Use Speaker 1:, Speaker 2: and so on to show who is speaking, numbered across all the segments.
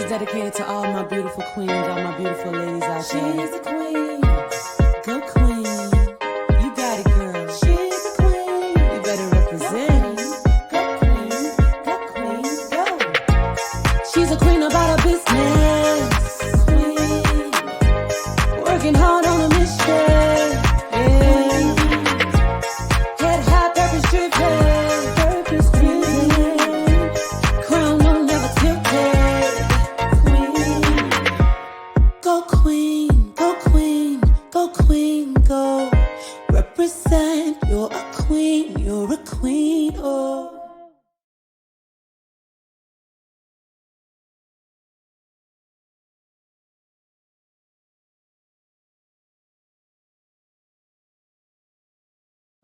Speaker 1: dedicated to all my beautiful queens, all my beautiful ladies out there. She's a queen. Go queen. You got it, girl. She's a queen. You better represent. Go queen. Go queen. Go. She's a queen about her business. Queen. Working hard on a mission. Yeah. Head high, purpose driven. Purpose driven. Crown on never tilted. Go queen, go queen, go queen, go. Represent, you're a queen, oh.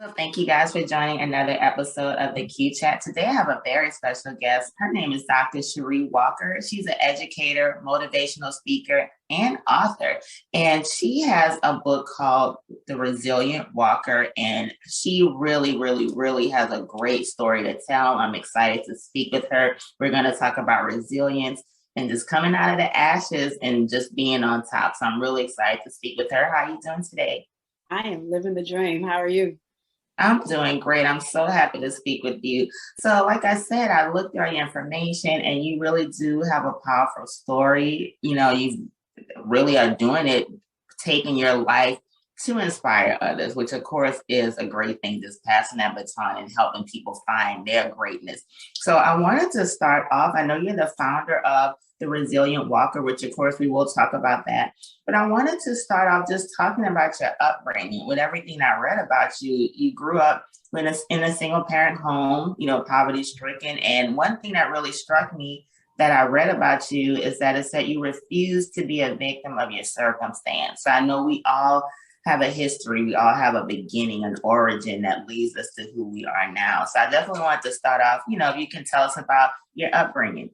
Speaker 2: So thank you guys for joining another episode of the Q Chat. Today I have a very special guest. Her name is Dr. Shree Walker. She's an educator, motivational speaker, and author. And she has a book called The Resilient Walker. And she really, really, really has a great story to tell. I'm excited to speak with her. We're going to talk about resilience and just coming out of the ashes and just being on top. So I'm really excited to speak with her. How are you doing today?
Speaker 3: I am living the dream. How are you?
Speaker 2: I'm doing great. I'm so happy to speak with you. So like I said, I looked at your information and you really do have a powerful story. You know, you really are doing it, taking your life to inspire others, which of course is a great thing, just passing that baton and helping people find their greatness. So I wanted to start off, I know you're the founder of The Resilient Walker, which of course we will talk about that. But I wanted to start off just talking about your upbringing. With everything I read about you, you grew up in a single parent home, you know, poverty stricken. And one thing that really struck me that I read about you is that it said you refuse to be a victim of your circumstance. So I know we all have a history. We all have a beginning, an origin that leads us to who we are now. So I definitely wanted to start off, you know, if you can tell us about your upbringing.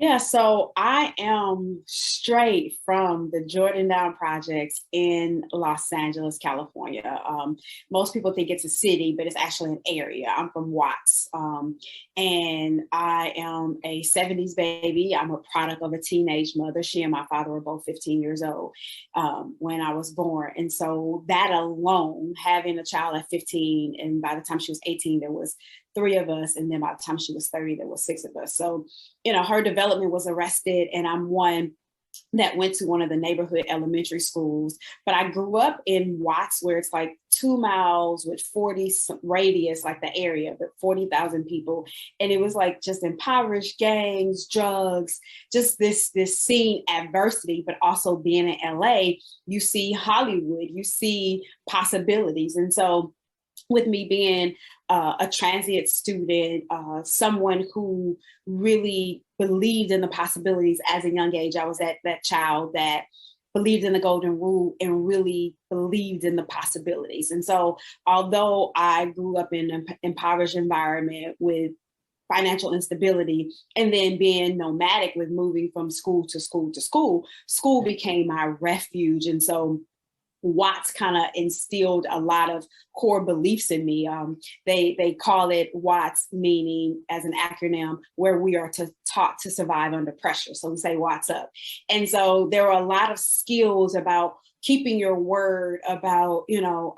Speaker 3: Yeah, so I am straight from the Jordan Down projects in Los Angeles, California. Most people think it's a city, but it's actually an area. I'm from Watts, and I am a 70s baby. I'm a product of a teenage mother. She and my father were both 15 years old when I was born. And so that alone, having a child at 15, and by the time she was 18, there was 3 of us. And then by the time she was 30, there was 6 of us. So, you know, her development was arrested, and I'm one that went to one of the neighborhood elementary schools. But I grew up in Watts, where it's like 2 miles with 40 radius, like the area, but 40,000 people. And it was like just impoverished, gangs, drugs, just this scene adversity, but also being in LA, you see Hollywood, you see possibilities. And so with me being a transient student, someone who really believed in the possibilities as a young age, I was that child that believed in the golden rule and really believed in the possibilities. And so although I grew up in an impoverished environment with financial instability and then being nomadic with moving from school to school to school became my refuge. And so Watts kind of instilled a lot of core beliefs in me. They call it Watts, meaning as an acronym, where we are taught to survive under pressure. So we say Watts up. And so there were a lot of skills about keeping your word, about, you know,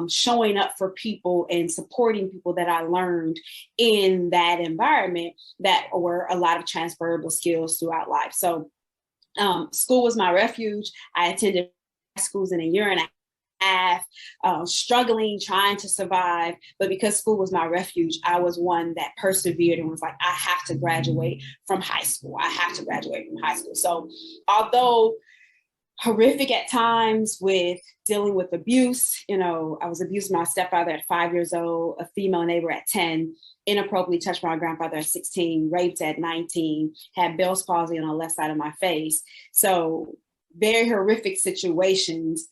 Speaker 3: showing up for people and supporting people that I learned in that environment that were a lot of transferable skills throughout life. So school was my refuge. I attended schools in a year and a half, struggling, trying to survive. But because school was my refuge, I was one that persevered and was like, I have to graduate from high school. I have to graduate from high school. So although horrific at times with dealing with abuse, you know, I was abused by my stepfather at 5 years old, a female neighbor at 10, inappropriately touched my grandfather at 16, raped at 19, had Bell's palsy on the left side of my face. So very horrific situations.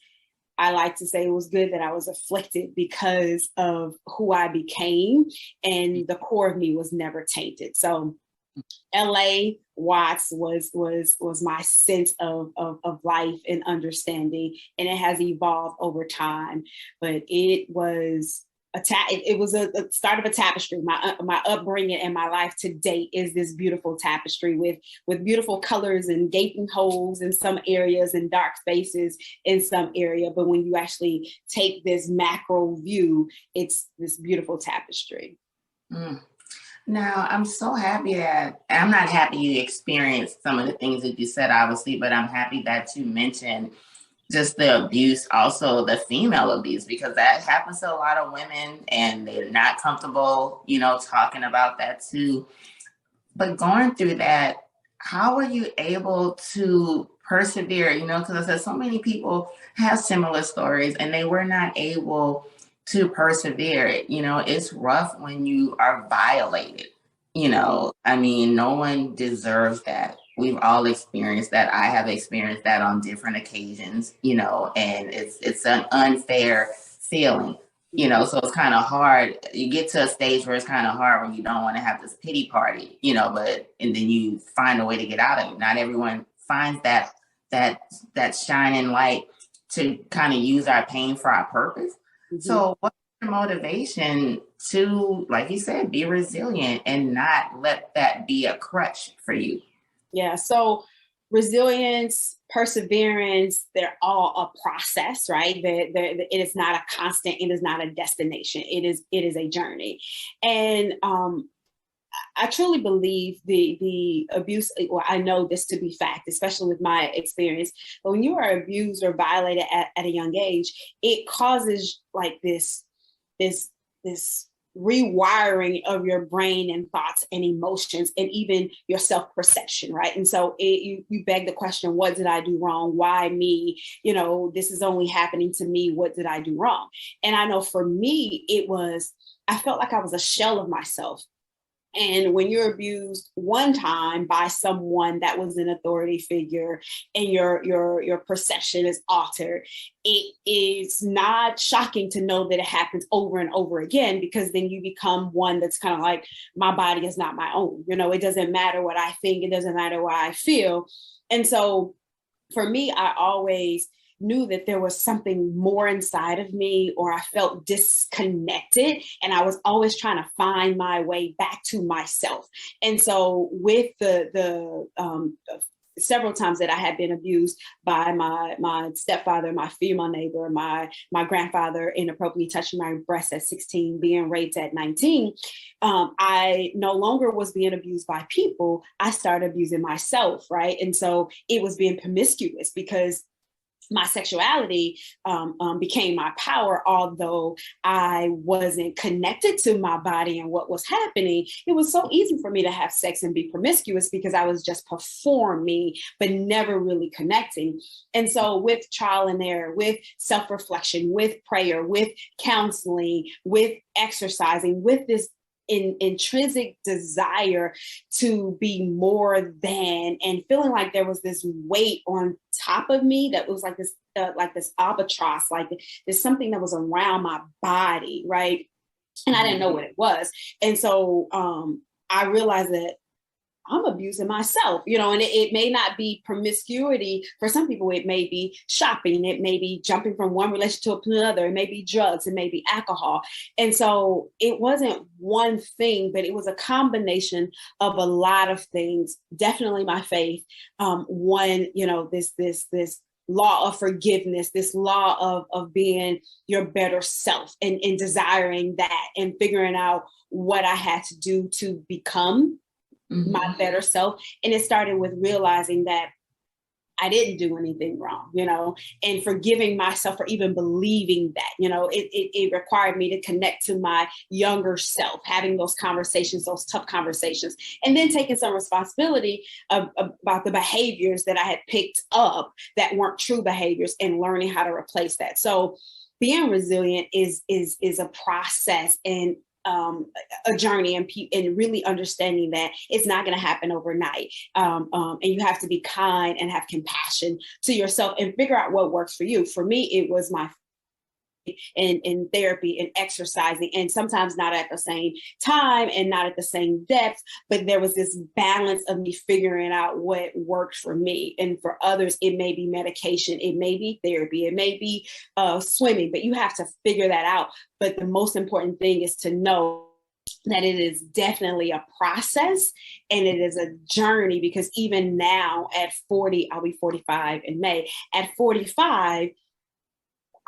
Speaker 3: I like to say it was good that I was afflicted because of who I became, and the core of me was never tainted. So LA Watts was my sense of life and understanding, and it has evolved over time. But it was it was a start of a tapestry. My upbringing and my life to date is this beautiful tapestry with beautiful colors and gaping holes in some areas and dark spaces in some area. But when you actually take this macro view, it's this beautiful tapestry.
Speaker 2: Mm. Now, I'm so happy that I'm not happy you experienced some of the things that you said, obviously, but I'm happy that you mentioned just the abuse, also the female abuse, because that happens to a lot of women and they're not comfortable, talking about that too. But going through that, how are you able to persevere? Because I said so many people have similar stories and they were not able to persevere. It's rough when you are violated. No one deserves that. We've all experienced that. I have experienced that on different occasions, and it's an unfair feeling, so it's kind of hard. You get to a stage where it's kind of hard when you don't want to have this pity party, and then you find a way to get out of it. Not everyone finds that shining light to kind of use our pain for our purpose. Mm-hmm. So what's your motivation to, like you said, be resilient and not let that be a crutch for you?
Speaker 3: Yeah. So resilience, perseverance, they're all a process, right? It is not a constant. It is not a destination. It is a journey. And I truly believe the abuse, well, I know this to be fact, especially with my experience, but when you are abused or violated at a young age, it causes like this rewiring of your brain and thoughts and emotions and even your self-perception, right? And so you beg the question, what did I do wrong? Why me? This is only happening to me. What did I do wrong? And I know for me, I felt like I was a shell of myself. And when you're abused one time by someone that was an authority figure and your perception is altered, it is not shocking to know that it happens over and over again, because then you become one that's kind of like, my body is not my own. It doesn't matter what I think. It doesn't matter what I feel. And so for me, I always knew that there was something more inside of me, or I felt disconnected, and I was always trying to find my way back to myself. And so with the several times that I had been abused by my stepfather, my female neighbor, my grandfather inappropriately touching my breast at 16, being raped at 19, I no longer was being abused by people. I started abusing myself, right? And so it was being promiscuous, because my sexuality became my power. Although I wasn't connected to my body and what was happening, it was so easy for me to have sex and be promiscuous because I was just performing, but never really connecting. And so with trial and error, with self-reflection, with prayer, with counseling, with exercising, with this intrinsic desire to be more than, and feeling like there was this weight on top of me that was like this albatross, like there's something that was around my body, right? And I didn't know what it was. And so I realized that I'm abusing myself, and it may not be promiscuity. For some people, it may be shopping. It may be jumping from one relationship to another. It may be drugs. It may be alcohol. And so it wasn't one thing, but it was a combination of a lot of things. Definitely my faith. This law of forgiveness, this law of being your better self and desiring that and figuring out what I had to do to become my better self. And it started with realizing that I didn't do anything wrong, and forgiving myself for even believing that, it required me to connect to my younger self, having those conversations, those tough conversations, and then taking some responsibility about the behaviors that I had picked up that weren't true behaviors and learning how to replace that. So being resilient is a process and a journey, and really understanding that it's not going to happen overnight. And you have to be kind and have compassion to yourself and figure out what works for you. For me, it was in therapy and exercising, and sometimes not at the same time and not at the same depth, but there was this balance of me figuring out what worked for me. And for others, it may be medication, it may be therapy, it may be swimming, but you have to figure that out. But the most important thing is to know that it is definitely a process and it is a journey, because even now at 40, I'll be 45 in May, at 45,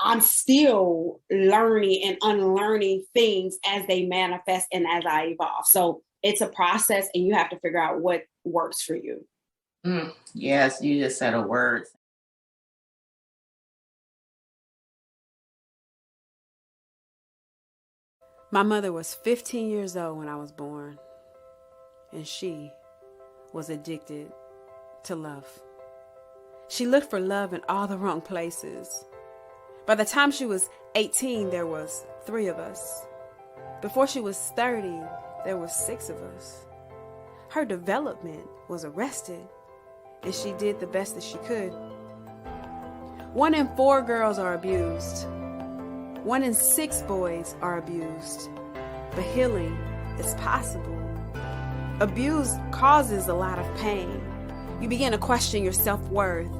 Speaker 3: I'm still learning and unlearning things as they manifest and as I evolve. So it's a process and you have to figure out what works for you.
Speaker 2: Yes, you just said a word.
Speaker 1: My mother was 15 years old when I was born, and she was addicted to love. She looked for love in all the wrong places. By the time she was 18, there was 3 of us. Before she was 30, there was 6 of us. Her development was arrested, and she did the best that she could. 1 in 4 girls are abused. 1 in 6 boys are abused, but healing is possible. Abuse causes a lot of pain. You begin to question your self-worth.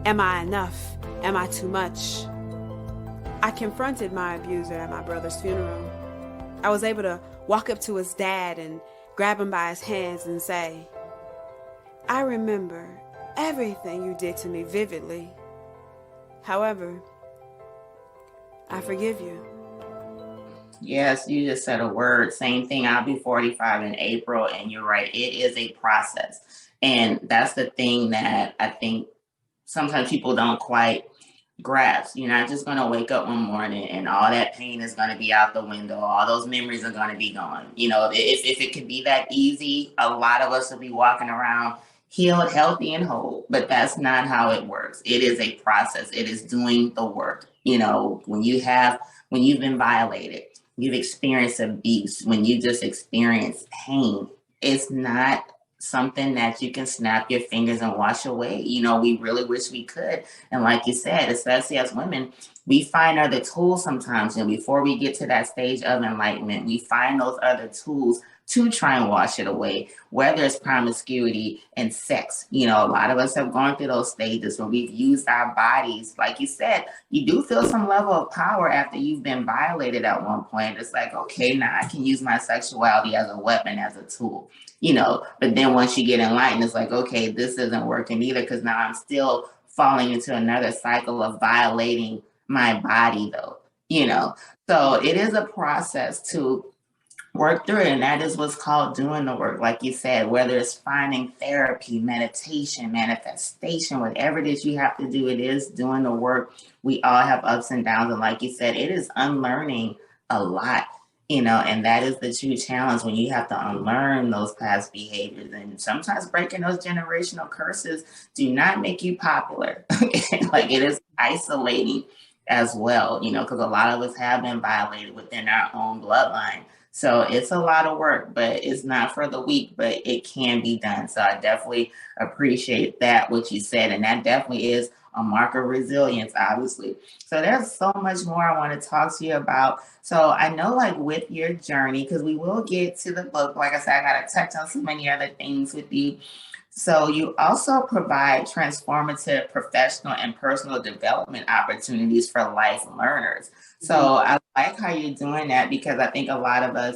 Speaker 1: Am I enough? Am I too much? I confronted my abuser at my brother's funeral. I was able to walk up to his dad and grab him by his hands and say, "I remember everything you did to me vividly. However, I forgive you."
Speaker 2: Yes, you just said a word. Same thing. I'll be 45 in April, and you're right. It is a process. And that's the thing that I think sometimes people don't quite grasp. You're not just going to wake up one morning and all that pain is going to be out the window. All those memories are going to be gone. If it could be that easy, a lot of us would be walking around healed, healthy, and whole. But that's not how it works. It is a process. It is doing the work. When you've been violated, you've experienced abuse, when you just experience pain, it's not something that you can snap your fingers and wash away. We really wish we could. And like you said, especially as women, we find other tools sometimes. And before we get to that stage of enlightenment, we find those other tools to try and wash it away, whether it's promiscuity and sex. A lot of us have gone through those stages where we've used our bodies. Like you said, you do feel some level of power after you've been violated at one point. It's like, okay, now I can use my sexuality as a weapon, as a tool, but then once you get enlightened, it's like, okay, this isn't working either, because now I'm still falling into another cycle of violating my body though, So it is a process to work through it. And that is what's called doing the work. Like you said, whether it's finding therapy, meditation, manifestation, whatever it is you have to do, it is doing the work. We all have ups and downs. And like you said, it is unlearning a lot, and that is the true challenge, when you have to unlearn those past behaviors. And sometimes breaking those generational curses do not make you popular. Like, it is isolating as well, because a lot of us have been violated within our own bloodline. So it's a lot of work, but it's not for the weak, but it can be done. So I definitely appreciate that, what you said. And that definitely is a mark of resilience, obviously. So there's so much more I want to talk to you about. So I know, like, with your journey, because we will get to the book, like I said, I got to touch on so many other things with you. So you also provide transformative professional and personal development opportunities for life learners. So I like how you're doing that, because I think a lot of us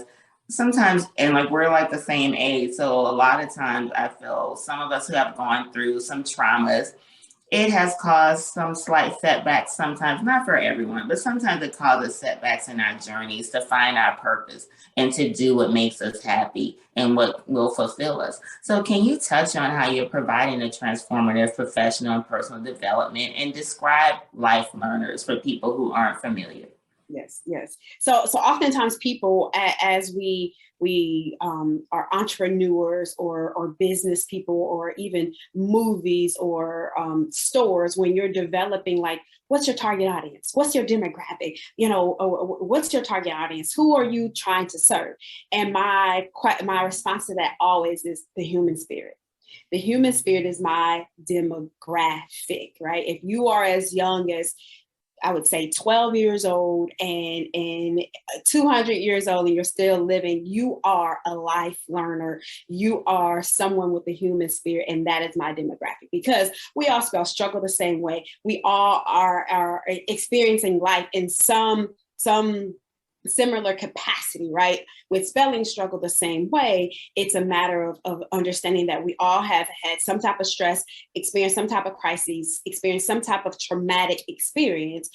Speaker 2: sometimes, and like, we're like the same age. So a lot of times I feel some of us who have gone through some traumas, it has caused some slight setbacks sometimes, not for everyone, but sometimes it causes setbacks in our journeys to find our purpose and to do what makes us happy and what will fulfill us. So can you touch on how you're providing a transformative professional and personal development, and describe life learners for people who aren't familiar?
Speaker 3: Yes. So oftentimes people, as we are entrepreneurs or business people, or even movies or stores, when you're developing, like, what's your target audience? What's your demographic? What's your target audience? Who are you trying to serve? And my response to that always is the human spirit. The human spirit is my demographic, right? If you are as young as I would say 12 years old and 200 years old and you're still living, you are a life learner. You are someone with a human spirit. And that is my demographic, because we all struggle the same way. We all are experiencing life in some similar capacity, right? With spelling struggle the same way, it's a matter of understanding that we all have had some type of stress, experienced some type of crises, experienced some type of traumatic experience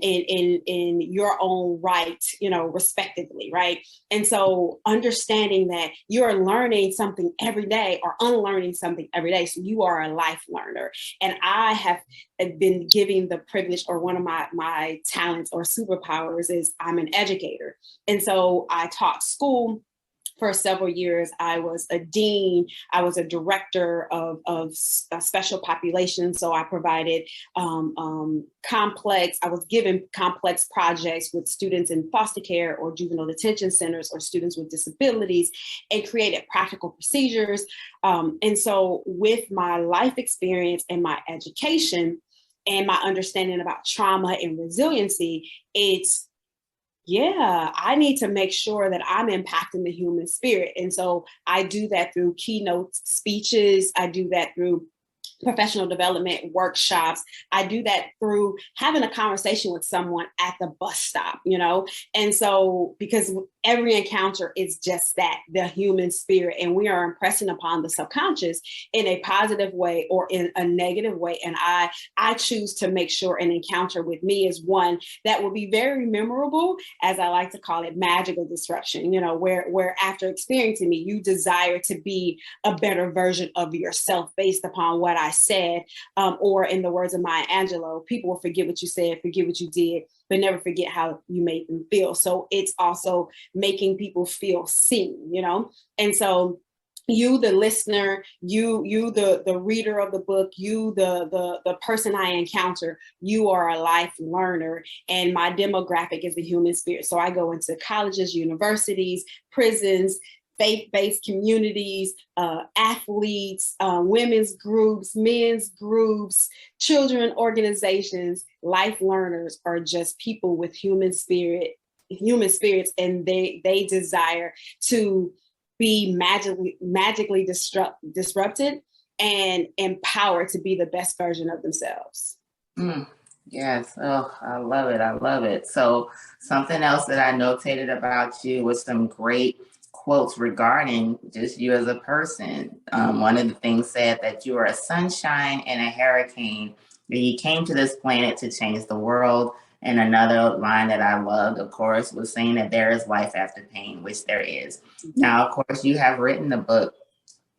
Speaker 3: in your own right, respectively, right? And so understanding that you're learning something every day or unlearning something every day. So you are a life learner. And I have been given the privilege, or one of my talents or superpowers is I'm an educator. And so I taught school for several years. I was a dean. I was a director of special populations. So I provided I was given complex projects with students in foster care or juvenile detention centers or students with disabilities, and created practical procedures. And so with my life experience and my education and my understanding about trauma and resiliency, I need to make sure that I'm impacting the human spirit. And so I do that through keynote speeches. I do that through professional development workshops. I do that through having a conversation with someone at the bus stop, And so, because every encounter is just that, the human spirit, and we are impressing upon the subconscious in a positive way or in a negative way. And I choose to make sure an encounter with me is one that will be very memorable, as I like to call it, magical disruption, where after experiencing me, you desire to be a better version of yourself based upon what I said, or in the words of Maya Angelou, people will forget what you said, forget what you did, but never forget how you made them feel. So it's also making people feel seen, And so you, the listener, you the reader of the book, you the person I encounter, you are a life learner. And my demographic is the human spirit. So I go into colleges, universities, prisons, faith-based communities, athletes, women's groups, men's groups, children organizations. Life learners are just people with human spirits, and they desire to be magically disrupted and empowered to be the best version of themselves.
Speaker 2: Yes. Oh, I love it. I love it. So something else that I notated about you was some great quotes regarding just you as a person. One of the things said that you are a sunshine and a hurricane, that you came to this planet to change the world. And another line that I loved, of course, was saying that there is life after pain, which there is. Now, of course, you have written the book,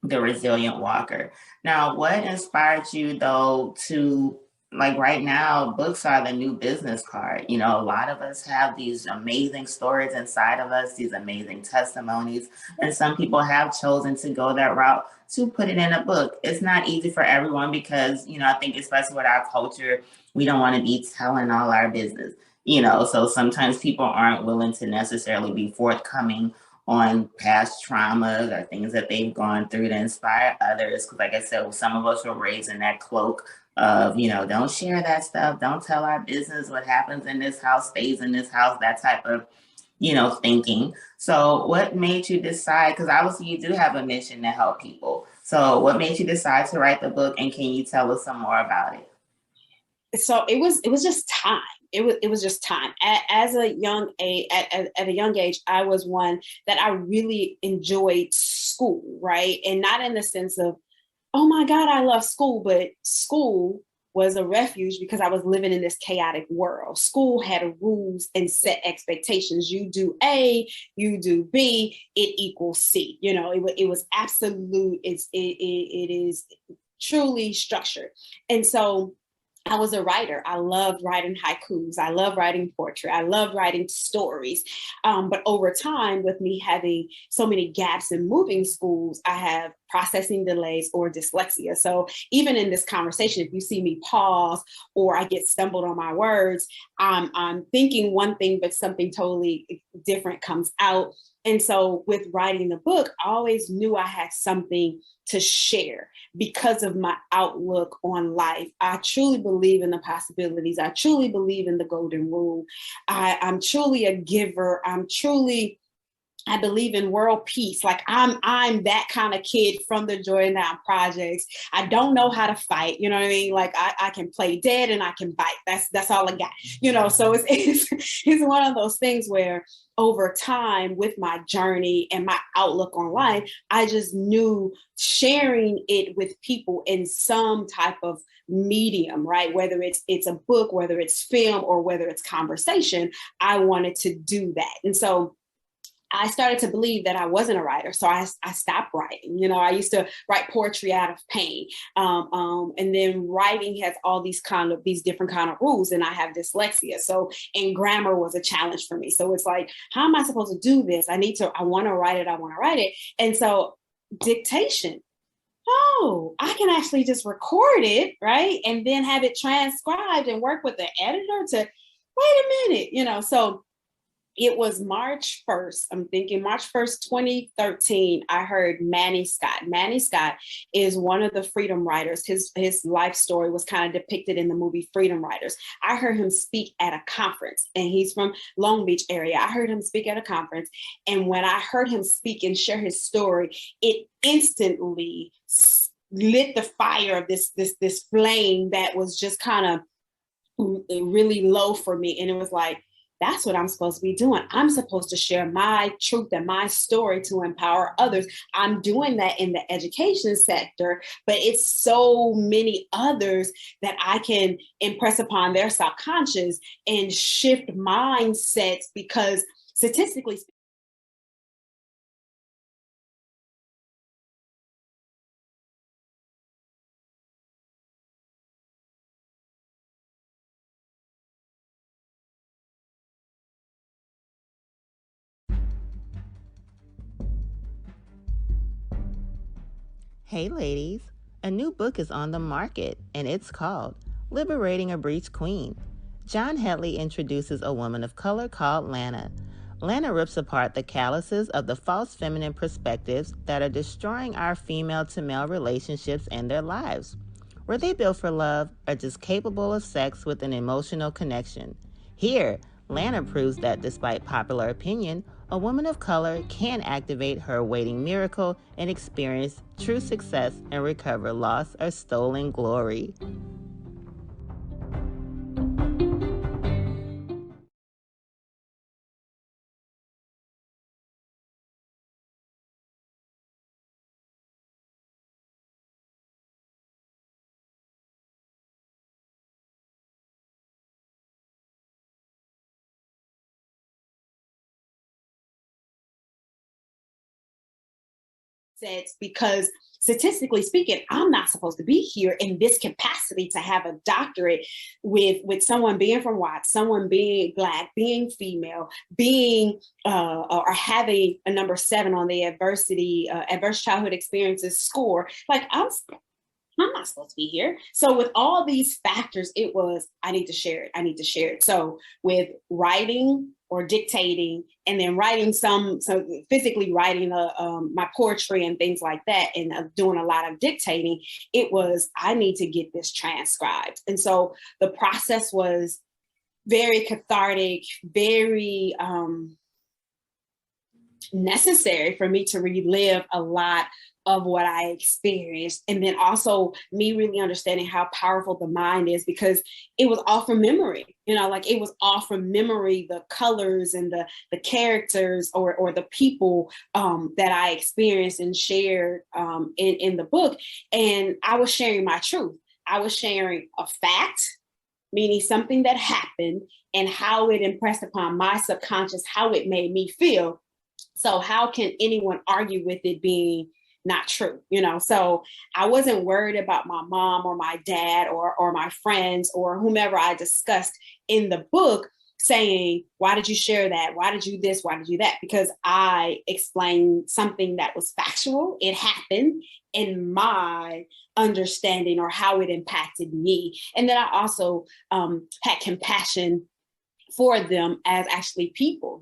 Speaker 2: The Resilient Walker. Now, what inspired you, though, to, like right now, books are the new business card. A lot of us have these amazing stories inside of us, these amazing testimonies, and some people have chosen to go that route to put it in a book. It's not easy for everyone because, I think especially with our culture, we don't want to be telling all our business, so sometimes people aren't willing to necessarily be forthcoming on past traumas or things that they've gone through to inspire others. Because like I said, some of us were raised in that cloak of, don't share that stuff. Don't tell our business. What happens in this house stays in this house, that type of, thinking. So what made you decide, because obviously you do have a mission to help people. So what made you decide to write the book, and can you tell us some more about it?
Speaker 3: So it was just time. It was just time. At a young age, I was one that I really enjoyed school, right? And not in the sense of, oh my God, I love school, but school was a refuge because I was living in this chaotic world. School had rules and set expectations. You do A, you do B, it equals C. It was absolute. It is truly structured. And so I was a writer. I loved writing haikus. I loved writing poetry. I loved writing stories. But over time, with me having so many gaps in moving schools, I have processing delays, or dyslexia. So even in this conversation, if you see me pause or I get stumbled on my words, I'm thinking one thing, but something totally different comes out. And so with writing the book, I always knew I had something to share because of my outlook on life. I truly believe in the possibilities. I truly believe in the golden rule. I'm truly a giver. I believe in world peace. Like I'm that kind of kid from the Jordan Down projects. I don't know how to fight. You know what I mean? Like I can play dead and I can bite. That's all I got. So it's one of those things where over time with my journey and my outlook on life, I just knew sharing it with people in some type of medium, right? Whether it's a book, whether it's film, or whether it's conversation, I wanted to do that. And so I started to believe that I wasn't a writer. So I stopped writing. I used to write poetry out of pain. And then writing has all these different kind of rules, and I have dyslexia. So, and grammar was a challenge for me. So it's like, how am I supposed to do this? I want to write it. And so dictation. Oh, I can actually just record it, right? And then have it transcribed and work with the editor to, wait a minute, so it was March 1st. I'm thinking March 1st, 2013, I heard Manny Scott. Manny Scott is one of the freedom writers. His life story was kind of depicted in the movie Freedom Writers. I heard him speak at a conference, and he's from Long Beach area. I heard him speak at a conference. And when I heard him speak and share his story, it instantly lit the fire of this flame that was just kind of really low for me. And it was like, that's what I'm supposed to be doing. I'm supposed to share my truth and my story to empower others. I'm doing that in the education sector, but it's so many others that I can impress upon their subconscious and shift mindsets, because statistically speaking,
Speaker 4: Hey ladies, a new book is on the market, and it's called Liberating a Breach Queen. John Headley introduces a woman of color called Lana. Lana rips apart the calluses of the false feminine perspectives that are destroying our female-to-male relationships and their lives. Were they built for love, or just capable of sex with an emotional connection? Here, Lana proves that despite popular opinion, a woman of color can activate her awaiting miracle and experience true success and recover lost or stolen glory.
Speaker 3: because statistically speaking, I'm not supposed to be here in this capacity to have a doctorate with someone being from white, someone being Black, being female, being or having a number 7 on the adverse childhood experiences score. Like I'm not supposed to be here. So with all these factors, it was, I need to share it. So with writing or dictating, and then writing so physically writing my poetry and things like that, and doing a lot of dictating, it was, I need to get this transcribed. And so the process was very cathartic, very necessary for me to relive a lot of what I experienced. And then also me really understanding how powerful the mind is, because it was all from memory, like it was all from memory, the colors and the characters or the people that I experienced and shared in the book. And I was sharing my truth. I was sharing a fact, meaning something that happened, and how it impressed upon my subconscious, how it made me feel. So how can anyone argue with it being not true? So I wasn't worried about my mom or my dad or my friends or whomever I discussed in the book saying, why did you share that? Why did you this? Why did you that? Because I explained something that was factual. It happened in my understanding or how it impacted me. And then I also had compassion for them as actually people,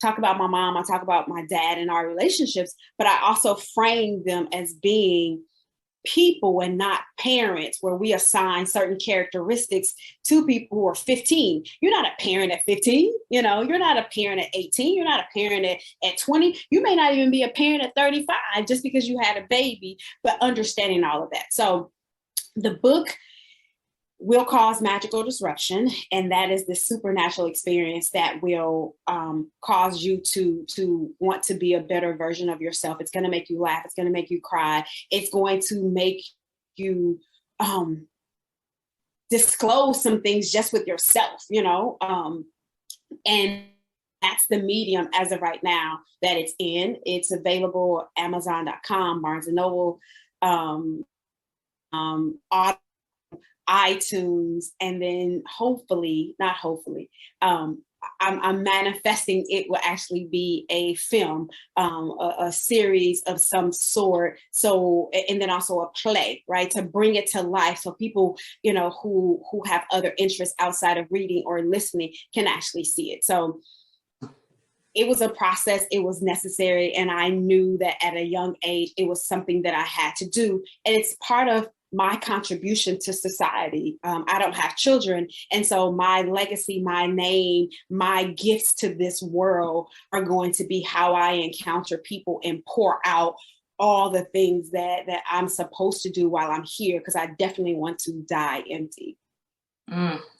Speaker 3: talk about my mom, I talk about my dad and our relationships, but I also frame them as being people and not parents, where we assign certain characteristics to people who are 15. You're not a parent at 15, you're not a parent at 18, you're not a parent at 20, you may not even be a parent at 35 just because you had a baby, but understanding all of that. So the book will cause magical disruption, and that is the supernatural experience that will cause you to want to be a better version of yourself. It's going to make you laugh. It's going to make you cry. It's going to make you disclose some things just with yourself, and that's the medium as of right now that it's in. It's available Amazon.com, Barnes and Noble, iTunes, and then I'm manifesting it will actually be a film, a series of some sort. So, and then also a play, right? To bring it to life so people, who have other interests outside of reading or listening can actually see it. So it was a process, it was necessary. And I knew that at a young age, it was something that I had to do. And it's part of my contribution to society. I don't have children. And so my legacy, my name, my gifts to this world are going to be how I encounter people and pour out all the things that I'm supposed to do while I'm here, because I definitely want to die empty.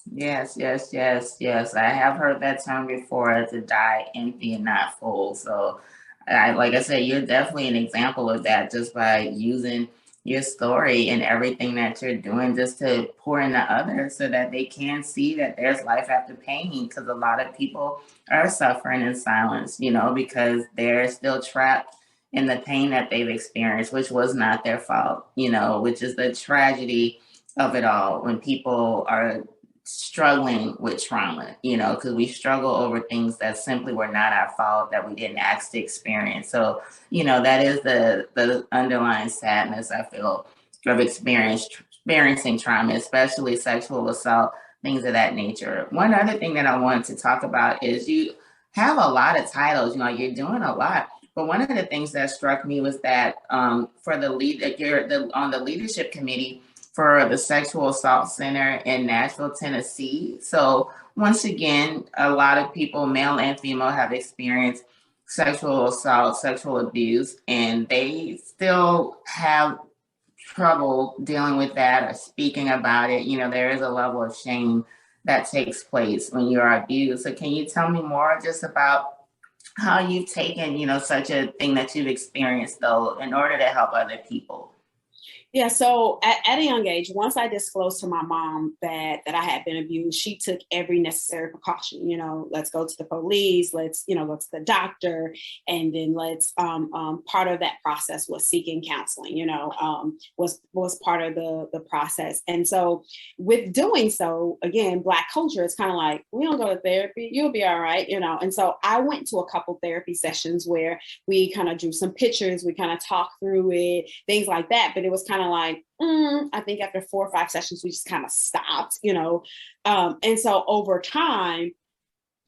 Speaker 2: Yes. I have heard that term before, to die empty and not full. So like I said, you're definitely an example of that, just by using your story and everything that you're doing just to pour into others so that they can see that there's life after pain. Because a lot of people are suffering in silence, because they're still trapped in the pain that they've experienced, which was not their fault, which is the tragedy of it all, when people are struggling with trauma, because we struggle over things that simply were not our fault, that we didn't ask to experience. So, that is the underlying sadness, I feel, of experiencing trauma, especially sexual assault, things of that nature. One other thing that I wanted to talk about is you have a lot of titles, you're doing a lot. But one of the things that struck me was that for the lead, you're on the leadership committee for the Sexual Assault Center in Nashville, Tennessee. So once again, a lot of people, male and female, have experienced sexual assault, sexual abuse, and they still have trouble dealing with that or speaking about it. There is a level of shame that takes place when you're abused. So can you tell me more just about how you've taken, such a thing that you've experienced, though, in order to help other people?
Speaker 3: Yeah, so at a young age, once I disclosed to my mom that I had been abused, she took every necessary precaution. Let's go to the police, let's go to the doctor, and then let's part of that process was seeking counseling. Was part of the process. And so with doing so, again, Black culture, it's kind of like, we don't go to therapy, you'll be all right, And so I went to a couple therapy sessions where we kind of drew some pictures, we kind of talked through it, things like that. But it was kind of like, I think after 4 or 5 sessions, we just kind of stopped, and so over time,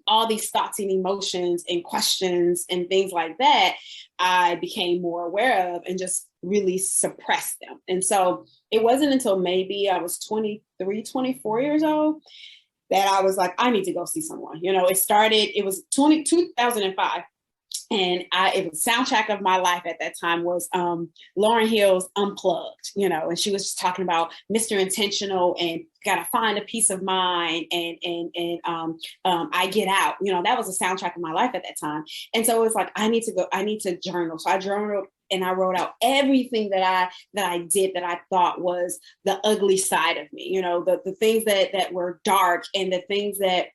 Speaker 3: all these thoughts and emotions and questions and things like that, I became more aware of and just really suppressed them. And so it wasn't until maybe I was 23, 24 years old that I was like, I need to go see someone. It was 2005. And it was the soundtrack of my life at that time was Lauryn Hill's Unplugged, and she was just talking about Mr. Intentional and gotta find a peace of mind and I Get Out. That was the soundtrack of my life at that time. And so it was like, I need to journal. So I journaled and I wrote out everything that I did that I thought was the ugly side of me, the things that were dark and the things that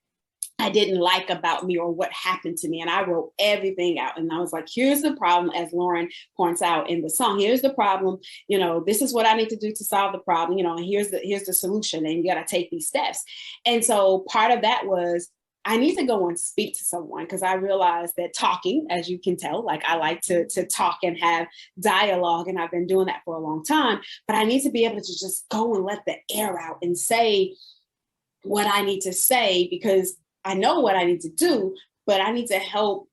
Speaker 3: I didn't like about me or what happened to me. And I wrote everything out. And I was like, here's the problem, as Lauren points out in the song, here's the problem, this is what I need to do to solve the problem, and here's the solution. And you got to take these steps. And so part of that was I need to go and speak to someone, because I realized that talking, as you can tell, like I like to talk and have dialogue, and I've been doing that for a long time, but I need to be able to just go and let the air out and say what I need to say, because I know what I need to do, but I need to help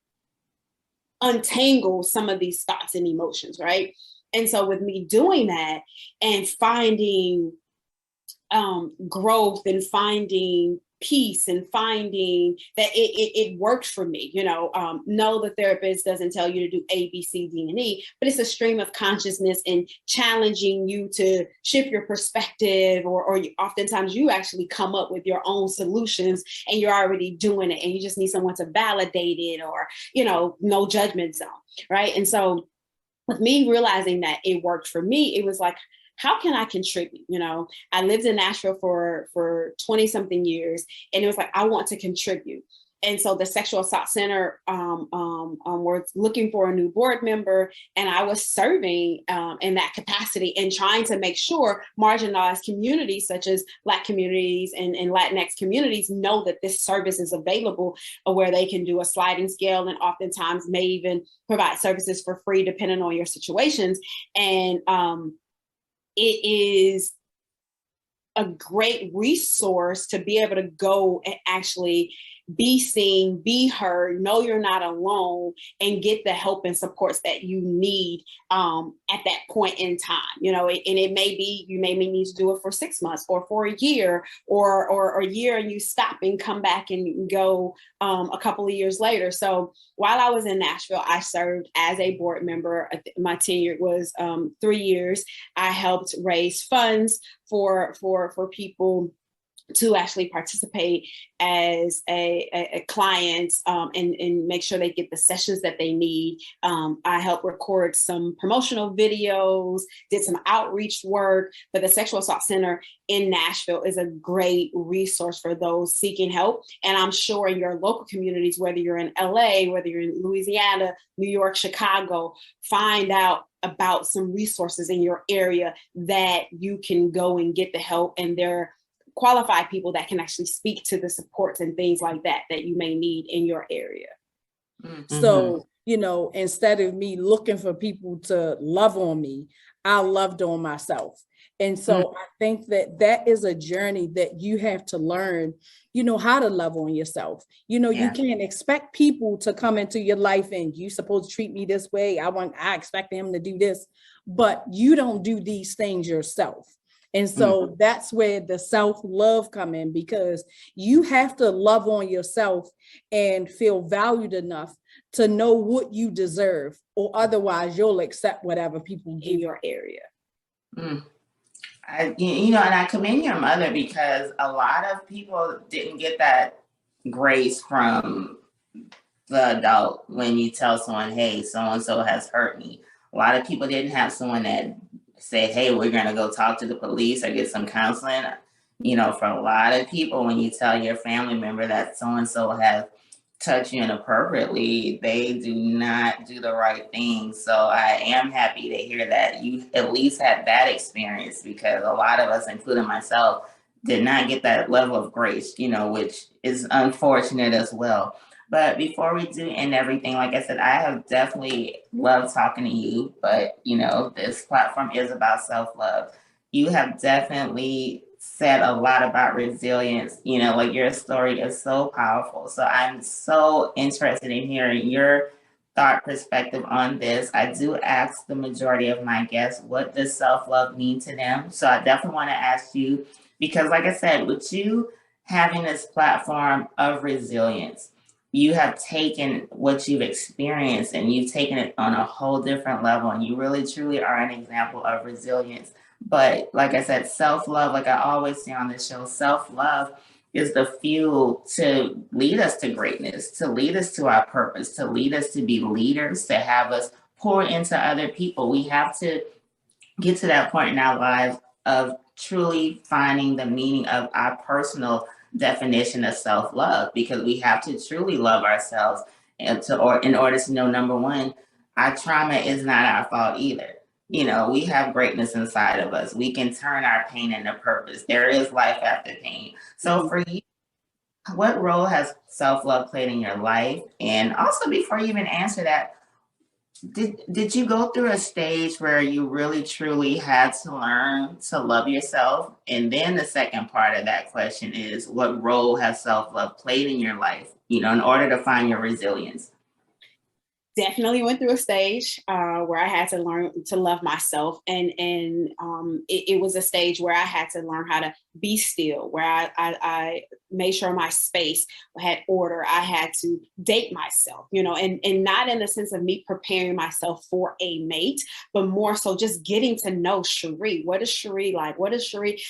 Speaker 3: untangle some of these thoughts and emotions, right? And so with me doing that and finding growth and finding peace and finding that it works for me, no, the therapist doesn't tell you to do A, B, C, D, and E, but it's a stream of consciousness and challenging you to shift your perspective, or oftentimes you actually come up with your own solutions and you're already doing it and you just need someone to validate it, or, no judgment zone, right? And so with me realizing that it worked for me, it was like, how can I contribute? I lived in Nashville for 20 something years, and it was like, I want to contribute. And so the Sexual Assault Center was looking for a new board member, and I was serving in that capacity and trying to make sure marginalized communities such as Black communities and Latinx communities know that this service is available, where they can do a sliding scale, and oftentimes may even provide services for free depending on your situations. And it is a great resource to be able to go and actually be seen, be heard, know you're not alone, and get the help and supports that you need at that point in time. And it may be, you may need to do it for 6 months or for a year, or a year, and you stop and come back and go a couple of years later. So while I was in Nashville, I served as a board member. My tenure was 3 years. I helped raise funds for people to actually participate as a client and make sure they get the sessions that they need. I helped record some promotional videos, did some outreach work. But the Sexual Assault Center in Nashville is a great resource for those seeking help. And I'm sure in your local communities, whether you're in LA, whether you're in Louisiana, New York, Chicago, find out about some resources in your area that you can go and get the help, and they're qualified people that can actually speak to the supports and things like that you may need in your area.
Speaker 5: Mm-hmm. So, instead of me looking for people to love on me, I loved on myself. And so I think that is a journey that you have to learn, how to love on yourself. You can't expect people to come into your life and you supposed to treat me this way. I expect them to do this, but you don't do these things yourself. And so that's where the self-love come in, because you have to love on yourself and feel valued enough to know what you deserve, or otherwise you'll accept whatever people give
Speaker 3: in your area.
Speaker 2: And I commend your mother, because a lot of people didn't get that grace from the adult when you tell someone, hey, so-and-so has hurt me. A lot of people didn't have someone that say, hey, we're going to go talk to the police or get some counseling. For a lot of people, when you tell your family member that so-and-so has touched you inappropriately, they do not do the right thing. So I am happy to hear that you at least had that experience, because a lot of us, including myself, did not get that level of grace, which is unfortunate as well. But before we do end everything, like I said, I have definitely loved talking to you, but, this platform is about self-love. You have definitely said a lot about resilience, your story is so powerful. So I'm so interested in hearing your thought perspective on this. I do ask the majority of my guests, what does self-love mean to them? So I definitely want to ask you, because like I said, with you having this platform of resilience, you have taken what you've experienced and you've taken it on a whole different level. And you really, truly are an example of resilience. But like I said, self-love, like I always say on this show, self-love is the fuel to lead us to greatness, to lead us to our purpose, to lead us to be leaders, to have us pour into other people. We have to get to that point in our lives of truly finding the meaning of our personal definition of self-love, because we have to truly love ourselves in order to know, number one, our trauma is not our fault either. We have greatness inside of us. We can turn our pain into purpose. There is life after pain. So for you, What role has self-love played in your life? And also, before you even answer that, did you go through a stage where you really truly had to learn to love yourself? And then the second part of that question is, what role has self-love played in your life, in order to find your resilience?
Speaker 3: Definitely went through a stage where I had to learn to love myself, and it was a stage where I had to learn how to be still, where I made sure my space had order. I had to date myself, and not in the sense of me preparing myself for a mate, but more so just getting to know Shree. What is Shree like? What is Shree,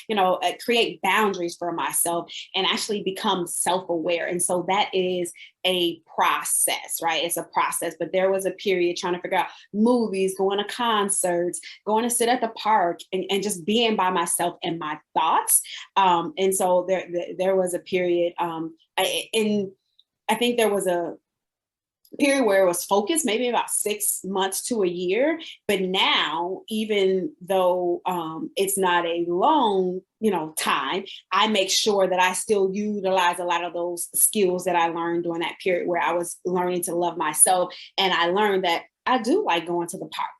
Speaker 3: create boundaries for myself and actually become self-aware. And so that is a process, right? It's a process. But there was a period trying to figure out movies, going to concerts, going to sit at the park, and just being by myself and my thoughts. And so there was a period, and I think there was a period where it was focused, maybe about 6 months to a year. But now, even though it's not a long, time, I make sure that I still utilize a lot of those skills that I learned during that period where I was learning to love myself. And I learned that I do like going to the park,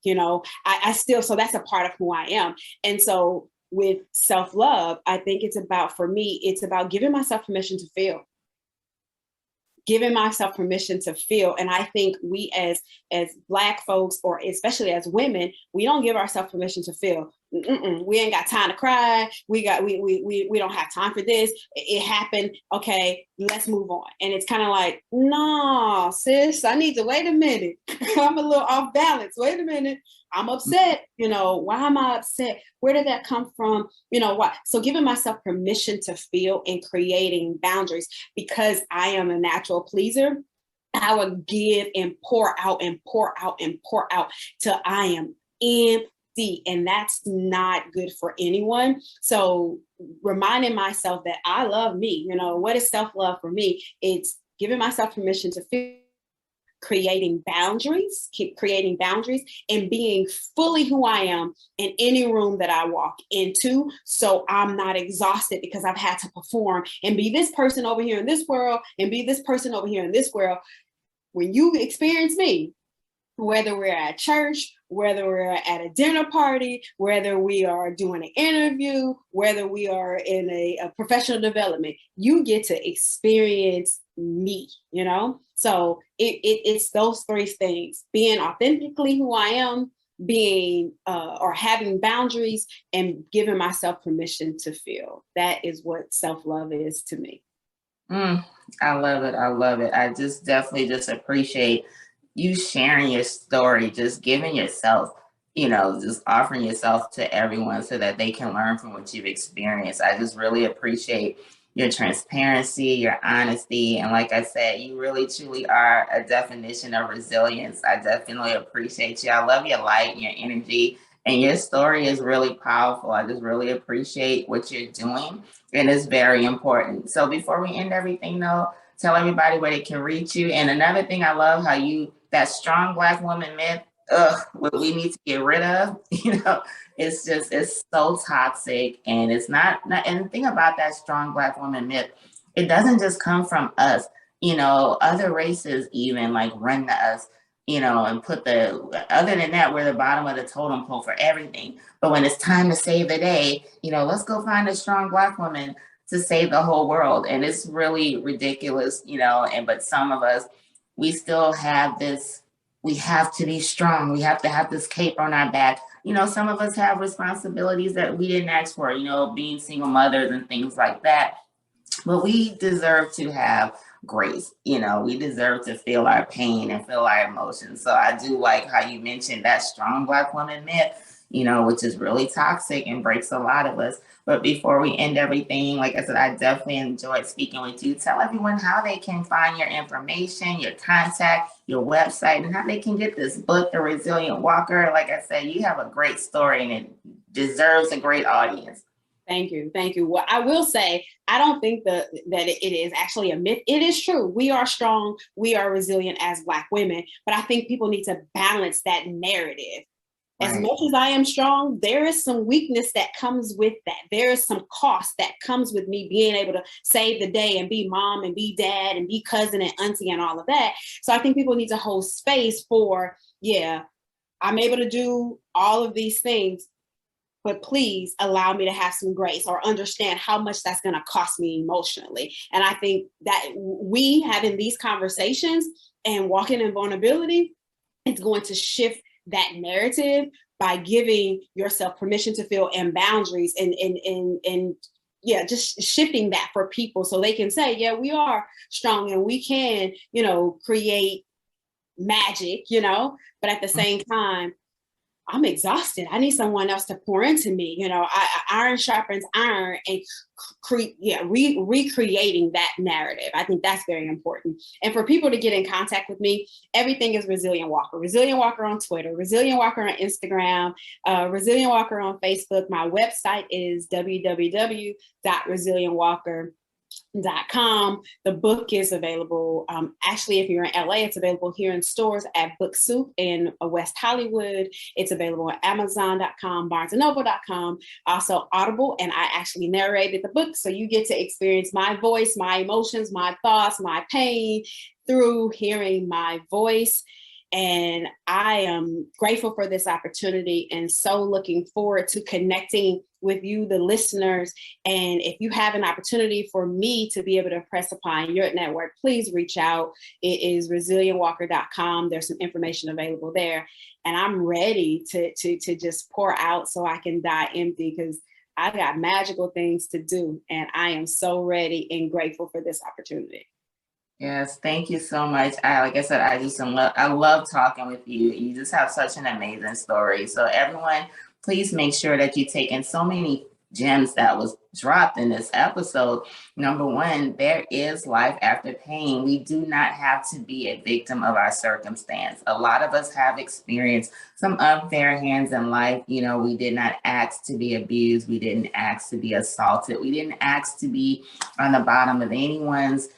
Speaker 3: I still, so that's a part of who I am. And so with self-love, I think for me, it's about giving myself permission to feel. Giving myself permission to feel. And I think we as Black folks, or especially as women, we don't give ourselves permission to feel. We ain't got time to cry. We don't have time for this. It happened. Okay, let's move on. And it's kind of like, no, sis, I need to wait a minute. I'm a little off balance. Wait a minute. I'm upset. Why am I upset? Where did that come from? What? So giving myself permission to feel and creating boundaries, because I am a natural pleaser. I would give and pour out and pour out and pour out till I am empty. And that's not good for anyone. So reminding myself that I love me, what is self-love for me? It's giving myself permission to feel, keep creating boundaries, and being fully who I am in any room that I walk into. So I'm not exhausted because I've had to perform and be this person over here in this world and be this person over here in this world. When you experience me, whether we're at church, whether we're at a dinner party, whether we are doing an interview, whether we are in a professional development, you get to experience me, So it's those three things: being authentically who I am, being or having boundaries, and giving myself permission to feel. That is what self-love is to me.
Speaker 2: I love it. I love it. I just definitely just appreciate you sharing your story, just giving yourself, just offering yourself to everyone so that they can learn from what you've experienced. I just really appreciate your transparency, your honesty. And like I said, you really truly are a definition of resilience. I definitely appreciate you. I love your light and your energy. And your story is really powerful. I just really appreciate what you're doing. And it's very important. So before we end everything, though, tell everybody where they can reach you. And another thing, I love how that strong Black woman myth, what we need to get rid of, it's so toxic. And it's not, and the thing about that strong Black woman myth, it doesn't just come from us, other races even like run to us, and other than that, we're the bottom of the totem pole for everything. But when it's time to save the day, let's go find a strong Black woman to save the whole world. And it's really ridiculous, but some of us, we still have this, we have to be strong. We have to have this cape on our back. Some of us have responsibilities that we didn't ask for, being single mothers and things like that. But we deserve to have grace. We deserve to feel our pain and feel our emotions. So I do like how you mentioned that strong Black woman myth, which is really toxic and breaks a lot of us. But before we end everything, like I said, I definitely enjoyed speaking with you. Tell everyone how they can find your information, your contact, your website, and how they can get this book, The Resilient Walker. Like I said, you have a great story and it deserves a great audience.
Speaker 3: Thank you. Well, I will say, I don't think that it is actually a myth. It is true. We are strong. We are resilient as Black women. But I think people need to balance that narrative As
Speaker 2: Right.
Speaker 3: much as I am strong, there is some weakness that comes with that. There is some cost that comes with me being able to save the day and be mom and be dad and be cousin and auntie and all of that. So I think people need to hold space for, yeah, I'm able to do all of these things, but please allow me to have some grace or understand how much that's going to cost me emotionally. And I think that we having these conversations and walking in vulnerability, it's going to shift that narrative by giving yourself permission to feel and boundaries and yeah, just shifting that for people so they can say, yeah, we are strong and we can, create magic, but at the same time, I'm exhausted. I need someone else to pour into me. Iron sharpens iron, and recreating that narrative. I think that's very important. And for people to get in contact with me, everything is Resilient Walker. Resilient Walker on Twitter, Resilient Walker on Instagram, Resilient Walker on Facebook. My website is www.resilientwalker.com. The book is available. Actually, if you're in LA, it's available here in stores at Book Soup in West Hollywood. It's available on Amazon.com, BarnesandNoble.com, also Audible. And I actually narrated the book. So you get to experience my voice, my emotions, my thoughts, my pain through hearing my voice. And I am grateful for this opportunity and so looking forward to connecting with you, the listeners. And if you have an opportunity for me to be able to press upon your network, please reach out. It is resilientwalker.com. There's some information available there. And I'm ready to just pour out so I can die empty, because I got magical things to do. And I am so ready and grateful for this opportunity.
Speaker 2: Yes, thank you so much. Like I said, I love talking with you. You just have such an amazing story. So everyone, please make sure that you take in so many gems that was dropped in this episode. Number one, there is life after pain. We do not have to be a victim of our circumstance. A lot of us have experienced some unfair hands in life. We did not ask to be abused. We didn't ask to be assaulted. We didn't ask to be on the bottom of anyone's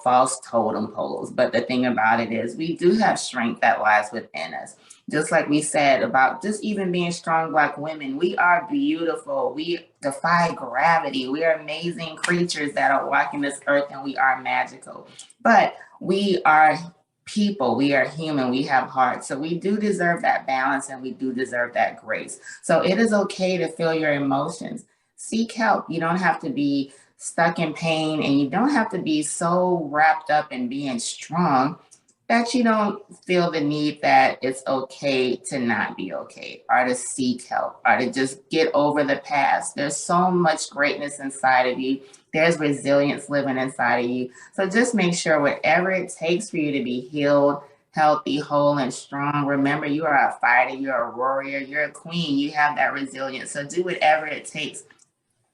Speaker 2: false totem poles. But the thing about it is we do have strength that lies within us. Just like we said about just even being strong Black women, we are beautiful. We defy gravity. We are amazing creatures that are walking this earth, and we are magical. But we are people. We are human. We have hearts. So we do deserve that balance, and we do deserve that grace. So it is okay to feel your emotions. Seek help. You don't have to be stuck in pain, and you don't have to be so wrapped up in being strong that you don't feel the need that it's okay to not be okay, or to seek help, or to just get over the past. There's so much greatness inside of you. There's resilience living inside of you. So just make sure whatever it takes for you to be healed, healthy, whole, and strong. Remember, you are a fighter, you're a warrior, you're a queen, you have that resilience. So do whatever it takes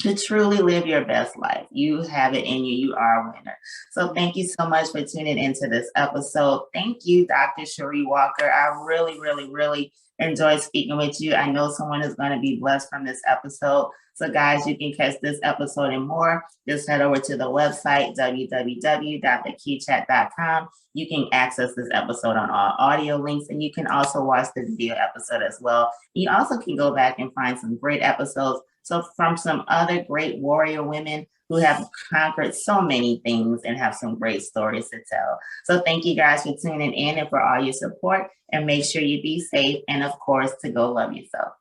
Speaker 2: to truly live your best life. You have it in you. You are a winner. So thank you so much for tuning into this episode. Thank you, Dr. Shree Walker. I really, really, really enjoyed speaking with you. I know someone is going to be blessed from this episode. So guys, you can catch this episode and more. Just head over to the website, www.thekeychat.com. You can access this episode on all audio links, and you can also watch the video episode as well. You also can go back and find some great episodes from some other great warrior women who have conquered so many things and have some great stories to tell. So thank you guys for tuning in and for all your support, and make sure you be safe, and of course, to go love yourself.